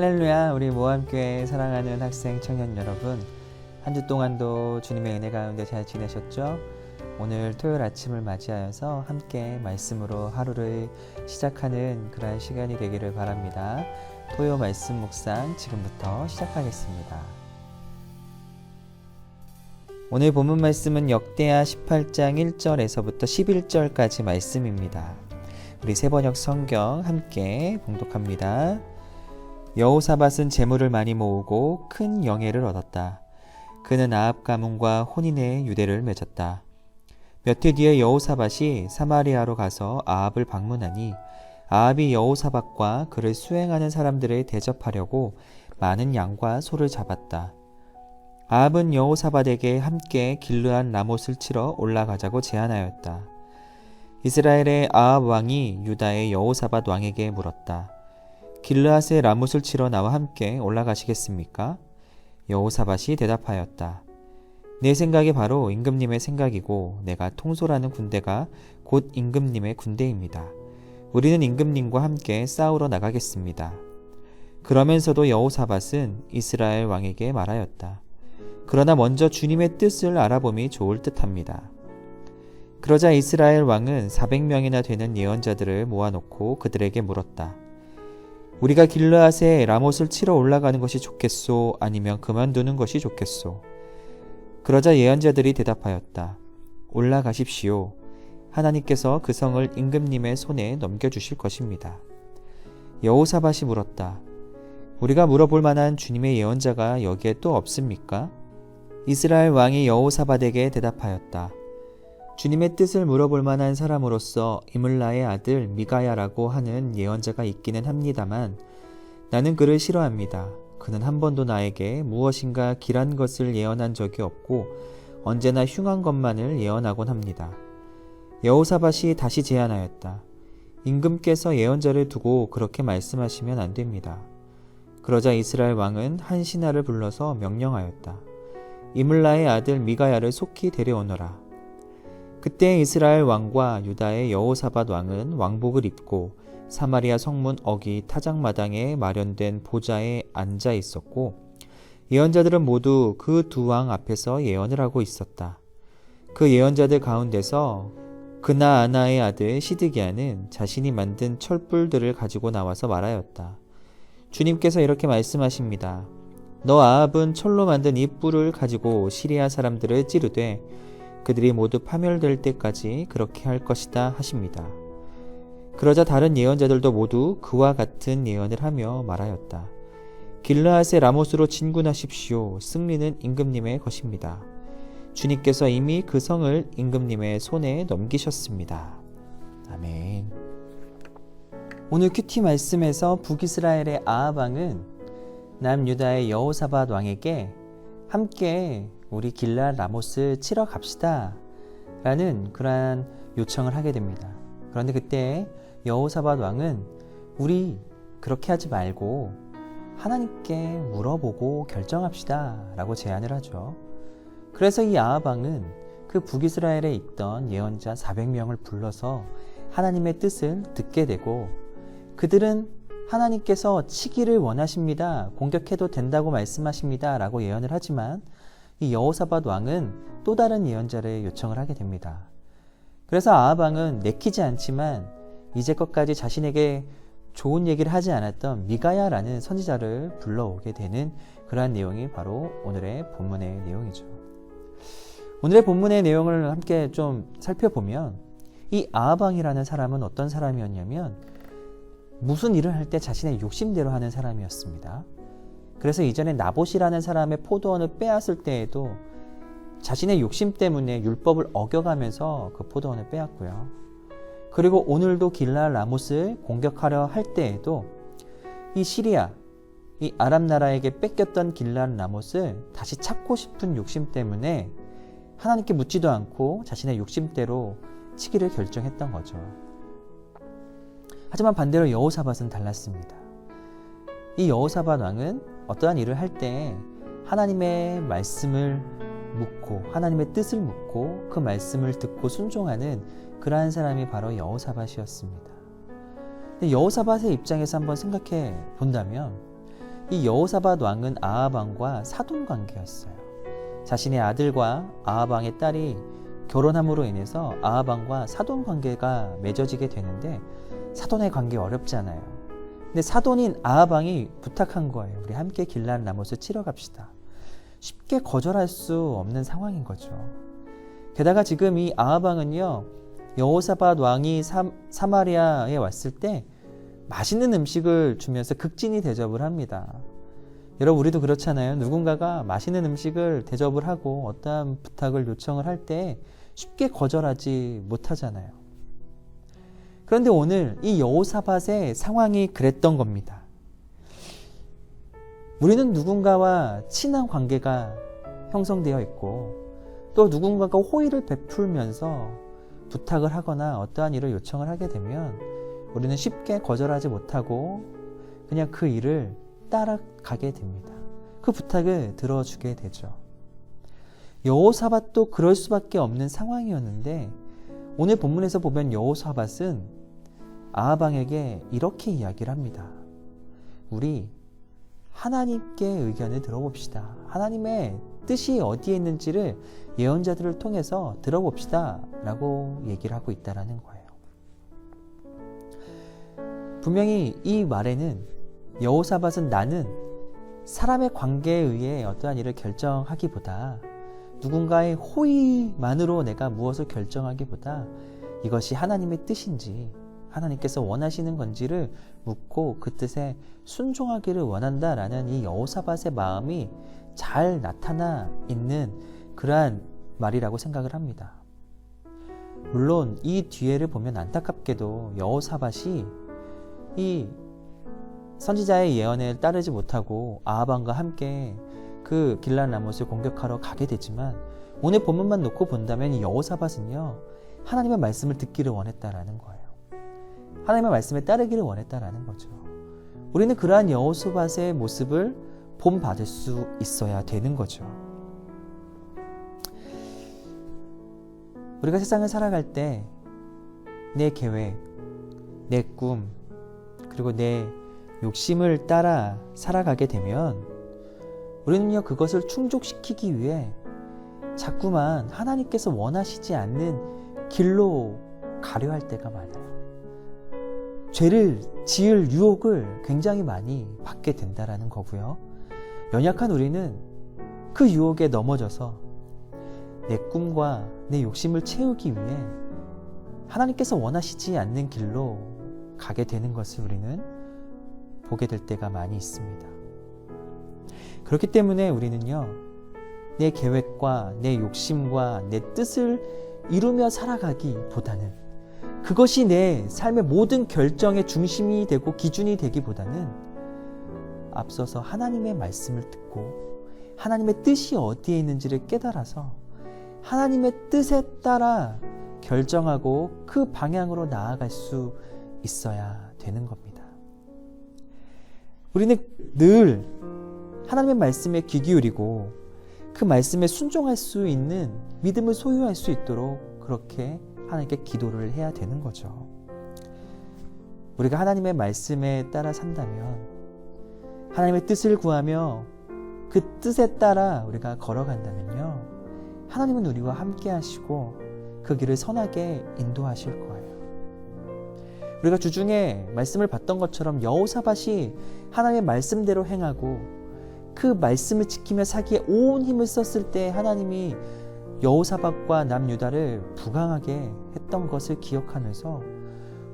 할렐루야. 우리 모함교회 사랑하는 학생 청년 여러분, 한 주 동안도 주님의 은혜 가운데 잘 지내셨죠? 오늘 토요일 아침을 맞이하여서 함께 말씀으로 하루를 시작하는 그런 시간이 되기를 바랍니다. 토요 말씀 묵상 지금부터 시작하겠습니다. 오늘 본문 말씀은 역대하 18장 1절에서부터 11절까지 말씀입니다. 우리 세번역 성경 함께 봉독합니다. 여호사밧은 재물을 많이 모으고 큰 영예를 얻었다. 그는 아합 가문과 혼인의 유대를 맺었다. 몇 해 뒤에 여호사밧이 사마리아로 가서 아합을 방문하니 아합이 여호사밧과 그를 수행하는 사람들을 대접하려고 많은 양과 소를 잡았다. 아합은 여호사밧에게 함께 길르앗 라못을 치러 올라가자고 제안하였다. 이스라엘의 아합 왕이 유다의 여호사밧 왕에게 물었다. 길르앗의 라못을 치러 나와 함께 올라가시겠습니까? 여호사밧이 대답하였다. 내 생각이 바로 임금님의 생각이고 내가 통솔하는 군대가 곧 임금님의 군대입니다. 우리는 임금님과 함께 싸우러 나가겠습니다. 그러면서도 여호사밧은 이스라엘 왕에게 말하였다. 그러나 먼저 주님의 뜻을 알아봄이 좋을 듯합니다. 그러자 이스라엘 왕은 400명이나 되는 예언자들을 모아놓고 그들에게 물었다. 우리가 길르앗에 라못을 치러 올라가는 것이 좋겠소? 아니면 그만두는 것이 좋겠소? 그러자 예언자들이 대답하였다. 올라가십시오. 하나님께서 그 성을 임금님의 손에 넘겨주실 것입니다. 여호사밧이 물었다. 우리가 물어볼 만한 주님의 예언자가 여기에 또 없습니까? 이스라엘 왕이 여호사밧에게 대답하였다. 주님의 뜻을 물어볼 만한 사람으로서 이물라의 아들 미가야라고 하는 예언자가 있기는 합니다만 나는 그를 싫어합니다. 그는 한 번도 나에게 무엇인가 길한 것을 예언한 적이 없고 언제나 흉한 것만을 예언하곤 합니다. 여호사밧이 다시 제안하였다. 임금께서 예언자를 두고 그렇게 말씀하시면 안 됩니다. 그러자 이스라엘 왕은 한 신하를 불러서 명령하였다. 이물라의 아들 미가야를 속히 데려오너라. 그때 이스라엘 왕과 유다의 여호사밧 왕은 왕복을 입고 사마리아 성문 어기 타작마당에 마련된 보좌에 앉아 있었고 예언자들은 모두 그 두 왕 앞에서 예언을 하고 있었다. 그 예언자들 가운데서 그나아나의 아들 시드기야는 자신이 만든 철불들을 가지고 나와서 말하였다. 주님께서 이렇게 말씀하십니다. 너 아합은 철로 만든 이 뿔을 가지고 시리아 사람들을 찌르되 그들이 모두 파멸될 때까지 그렇게 할 것이다 하십니다. 그러자 다른 예언자들도 모두 그와 같은 예언을 하며 말하였다. 길르앗의 라못으로 진군하십시오. 승리는 임금님의 것입니다. 주님께서 이미 그 성을 임금님의 손에 넘기셨습니다. 아멘. 오늘 큐티 말씀에서 북이스라엘의 아합 왕은 남유다의 여호사밧 왕에게 함께 우리 길르앗 라못을 치러 갑시다 라는 그러한 요청을 하게 됩니다. 그런데 그때 여호사밧 왕은 우리 그렇게 하지 말고 하나님께 물어보고 결정합시다 라고 제안을 하죠. 그래서 이 아합 왕은 그 북이스라엘에 있던 예언자 400명을 불러서 하나님의 뜻을 듣게 되고 그들은 하나님께서 치기를 원하십니다. 공격해도 된다고 말씀하십니다 라고 예언을 하지만 이 여호사밧 왕은 또 다른 예언자를 요청을 하게 됩니다. 그래서 아합 왕은 내키지 않지만 이제껏까지 자신에게 좋은 얘기를 하지 않았던 미가야라는 선지자를 불러오게 되는 그러한 내용이 바로 오늘의 본문의 내용이죠. 오늘의 본문의 내용을 함께 좀 살펴보면 이 아합 왕이라는 사람은 어떤 사람이었냐면 무슨 일을 할 때 자신의 욕심대로 하는 사람이었습니다. 그래서 이전에 나봇이라는 사람의 포도원을 빼앗을 때에도 자신의 욕심 때문에 율법을 어겨가면서 그 포도원을 빼앗고요. 그리고 오늘도 길르앗 라못을 공격하려 할 때에도 이 시리아, 이 아랍 나라에게 뺏겼던 길르앗 라못을 다시 찾고 싶은 욕심 때문에 하나님께 묻지도 않고 자신의 욕심대로 치기를 결정했던 거죠. 하지만 반대로 여호사밧은 달랐습니다. 이 여호사밧 왕은 어떠한 일을 할 때 하나님의 말씀을 묻고 하나님의 뜻을 묻고 그 말씀을 듣고 순종하는 그러한 사람이 바로 여호사밧이었습니다. 근데 여호사밧의 입장에서 한번 생각해 본다면 이 여호사밧 왕은 아합 왕과 사돈 관계였어요. 자신의 아들과 아합 왕의 딸이 결혼함으로 인해서 아합 왕과 사돈 관계가 맺어지게 되는데, 사돈의 관계 어렵잖아요. 근데 사돈인 아합 왕이 부탁한 거예요. 우리 함께 길르앗 라못을 치러 갑시다. 쉽게 거절할 수 없는 상황인 거죠. 게다가 지금 이 아합 왕은요, 여호사밧 왕이 사마리아에 왔을 때 맛있는 음식을 주면서 극진히 대접을 합니다. 여러분, 우리도 그렇잖아요. 누군가가 맛있는 음식을 대접을 하고 어떠한 부탁을 요청을 할 때 쉽게 거절하지 못하잖아요. 그런데 오늘 이 여호사밧의 상황이 그랬던 겁니다. 우리는 누군가와 친한 관계가 형성되어 있고, 또 누군가가 호의를 베풀면서 부탁을 하거나 어떠한 일을 요청을 하게 되면 우리는 쉽게 거절하지 못하고 그냥 그 일을 따라가게 됩니다. 그 부탁을 들어주게 되죠. 여호사밧도 그럴 수밖에 없는 상황이었는데, 오늘 본문에서 보면 여호사밧은 아합 왕에게 이렇게 이야기를 합니다. 우리 하나님께 의견을 들어봅시다. 하나님의 뜻이 어디에 있는지를 예언자들을 통해서 들어봅시다 라고 얘기를 하고 있다는 거예요. 분명히 이 말에는 여호사밧은 나는 사람의 관계에 의해 어떠한 일을 결정하기보다, 누군가의 호의만으로 내가 무엇을 결정하기보다 이것이 하나님의 뜻인지, 하나님께서 원하시는 건지를 묻고 그 뜻에 순종하기를 원한다라는 이 여호사밧의 마음이 잘 나타나 있는 그러한 말이라고 생각을 합니다. 물론 이 뒤에를 보면 안타깝게도 여호사밧이 이 선지자의 예언을 따르지 못하고 아합 왕과 함께 그 길르앗 라못을 공격하러 가게 되지만, 오늘 본문만 놓고 본다면 이 여호사밧은요, 하나님의 말씀을 듣기를 원했다라는 거예요. 하나님의 말씀에 따르기를 원했다라는 거죠. 우리는 그러한 여호사밧의 모습을 본받을 수 있어야 되는 거죠. 우리가 세상을 살아갈 때 내 계획, 내 꿈, 그리고 내 욕심을 따라 살아가게 되면 우리는요, 그것을 충족시키기 위해 자꾸만 하나님께서 원하시지 않는 길로 가려 할 때가 많아요. 죄를 지을 유혹을 굉장히 많이 받게 된다라는 거고요. 연약한 우리는 그 유혹에 넘어져서 내 꿈과 내 욕심을 채우기 위해 하나님께서 원하시지 않는 길로 가게 되는 것을 우리는 보게 될 때가 많이 있습니다. 그렇기 때문에 우리는요, 내 계획과 내 욕심과 내 뜻을 이루며 살아가기보다는, 그것이 내 삶의 모든 결정의 중심이 되고 기준이 되기보다는 앞서서 하나님의 말씀을 듣고 하나님의 뜻이 어디에 있는지를 깨달아서 하나님의 뜻에 따라 결정하고 그 방향으로 나아갈 수 있어야 되는 겁니다. 우리는 늘 하나님의 말씀에 귀 기울이고 그 말씀에 순종할 수 있는 믿음을 소유할 수 있도록 그렇게 하나님께 기도를 해야 되는 거죠. 우리가 하나님의 말씀에 따라 산다면, 하나님의 뜻을 구하며 그 뜻에 따라 우리가 걸어간다면요, 하나님은 우리와 함께 하시고 그 길을 선하게 인도하실 거예요. 우리가 주중에 말씀을 봤던 것처럼 여호사밧이 하나님의 말씀대로 행하고 그 말씀을 지키며 사기에 온 힘을 썼을 때 하나님이 여호사밧과 남유다를 부강하게 했던 것을 기억하면서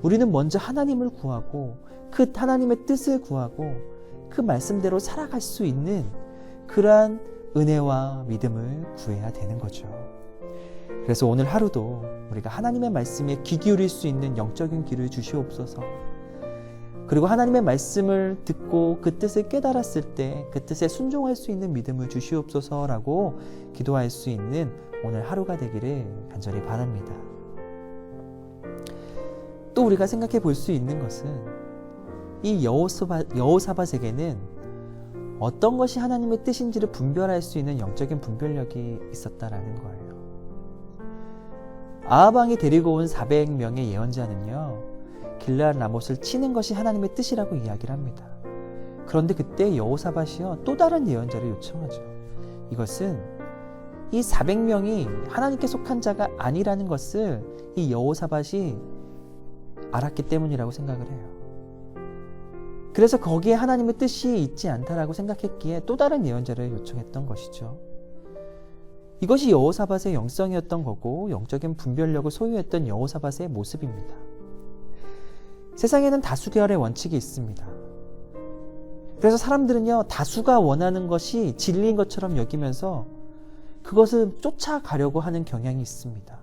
우리는 먼저 하나님을 구하고 그 하나님의 뜻을 구하고 그 말씀대로 살아갈 수 있는 그러한 은혜와 믿음을 구해야 되는 거죠. 그래서 오늘 하루도 우리가 하나님의 말씀에 귀 기울일 수 있는 영적인 귀를 주시옵소서. 그리고 하나님의 말씀을 듣고 그 뜻을 깨달았을 때 그 뜻에 순종할 수 있는 믿음을 주시옵소서라고 기도할 수 있는 오늘 하루가 되기를 간절히 바랍니다. 또 우리가 생각해 볼 수 있는 것은 이 여호사밧에게는 어떤 것이 하나님의 뜻인지를 분별할 수 있는 영적인 분별력이 있었다라는 거예요. 아합 왕이 데리고 온 400명의 예언자는요, 길르앗 라못을 치는 것이 하나님의 뜻이라고 이야기를 합니다. 그런데 그때 여호사밧이요 또 다른 예언자를 요청하죠. 이것은 이 400명이 하나님께 속한 자가 아니라는 것을 이 여호사밧이 알았기 때문이라고 생각을 해요. 그래서 거기에 하나님의 뜻이 있지 않다라고 생각했기에 또 다른 예언자를 요청했던 것이죠. 이것이 여호사밧의 영성이었던 거고 영적인 분별력을 소유했던 여호사밧의 모습입니다. 세상에는 다수결의 원칙이 있습니다. 그래서 사람들은요 다수가 원하는 것이 진리인 것처럼 여기면서 그것을 쫓아가려고 하는 경향이 있습니다.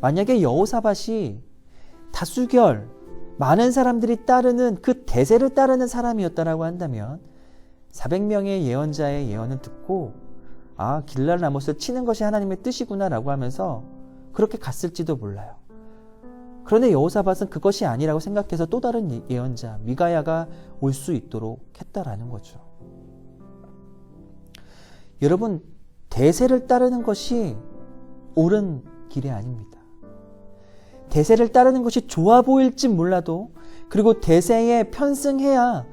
만약에 여호사밧이 다수결, 많은 사람들이 따르는 그 대세를 따르는 사람이었다라고 한다면 400명의 예언자의 예언을 듣고 아, 길랄 라못을 치는 것이 하나님의 뜻이구나라고 하면서 그렇게 갔을지도 몰라요. 그런데 여호사밧은 그것이 아니라고 생각해서 또 다른 예언자 미가야가 올 수 있도록 했다라는 거죠. 여러분, 대세를 따르는 것이 옳은 길이 아닙니다. 대세를 따르는 것이 좋아 보일지 몰라도 그리고 대세에 편승해야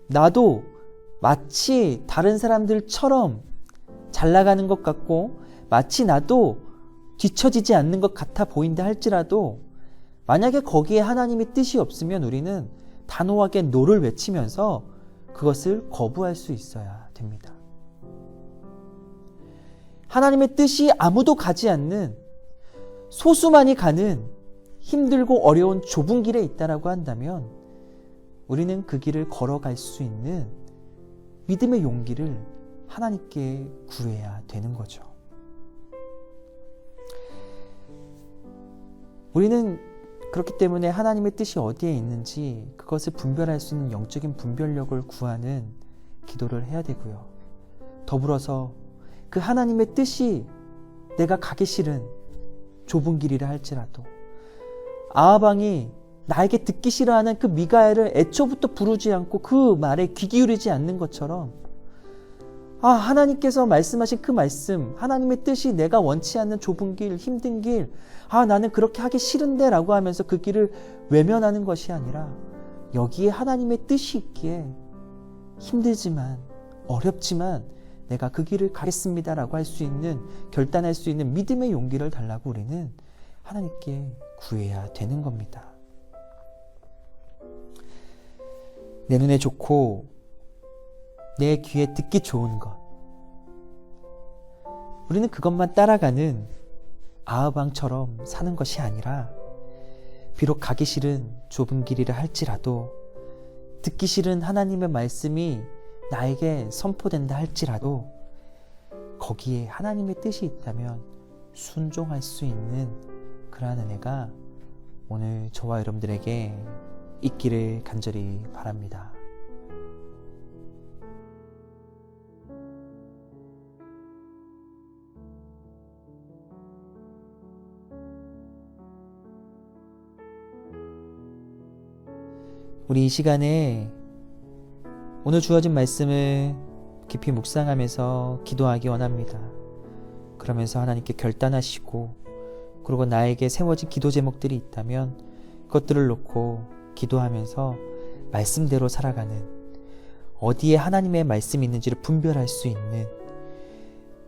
나도 마치 다른 사람들처럼 잘 나가는 것 같고 마치 나도 뒤처지지 않는 것 같아 보인다 할지라도 만약에 거기에 하나님의 뜻이 없으면 우리는 단호하게 노를 외치면서 그것을 거부할 수 있어야 됩니다. 하나님의 뜻이 아무도 가지 않는 소수만이 가는 힘들고 어려운 좁은 길에 있다라고 한다면 우리는 그 길을 걸어갈 수 있는 믿음의 용기를 하나님께 구해야 되는 거죠. 우리는 그렇기 때문에 하나님의 뜻이 어디에 있는지 그것을 분별할 수 있는 영적인 분별력을 구하는 기도를 해야 되고요. 더불어서 그 하나님의 뜻이 내가 가기 싫은 좁은 길이라 할지라도 아하방이 나에게 듣기 싫어하는 그 미가엘을 애초부터 부르지 않고 그 말에 귀 기울이지 않는 것처럼 하나님께서 말씀하신 그 말씀, 하나님의 뜻이 내가 원치 않는 좁은 길, 힘든 길, 나는 그렇게 하기 싫은데 라고 하면서 그 길을 외면하는 것이 아니라 여기에 하나님의 뜻이 있기에 힘들지만 어렵지만 내가 그 길을 가겠습니다 라고 할 수 있는, 결단할 수 있는 믿음의 용기를 달라고 우리는 하나님께 구해야 되는 겁니다. 내 눈에 좋고 내 귀에 듣기 좋은 것, 우리는 그것만 따라가는 아하방처럼 사는 것이 아니라 비록 가기 싫은 좁은 길이라 할지라도 듣기 싫은 하나님의 말씀이 나에게 선포된다 할지라도 거기에 하나님의 뜻이 있다면 순종할 수 있는 그러한 은혜가 오늘 저와 여러분들에게 있기를 간절히 바랍니다. 우리 이 시간에 오늘 주어진 말씀을 깊이 묵상하면서 기도하기 원합니다. 그러면서 하나님께 결단하시고 그리고 나에게 세워진 기도 제목들이 있다면 그것들을 놓고 기도하면서 말씀대로 살아가는, 어디에 하나님의 말씀이 있는지를 분별할 수 있는,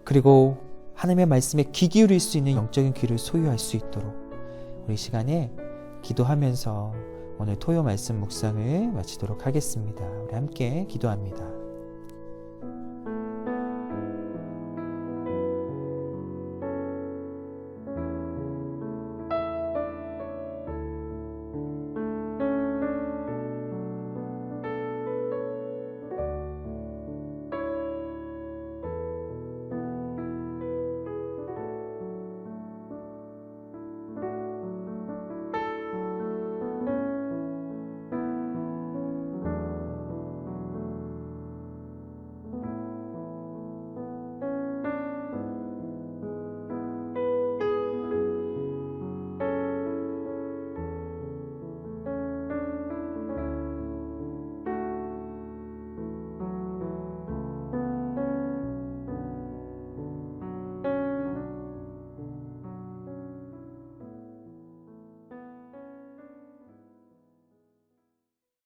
그리고 하나님의 말씀에 귀 기울일 수 있는 영적인 귀를 소유할 수 있도록 우리 시간에 기도하면서 오늘 토요 말씀 묵상을 마치도록 하겠습니다. 우리 함께 기도합니다.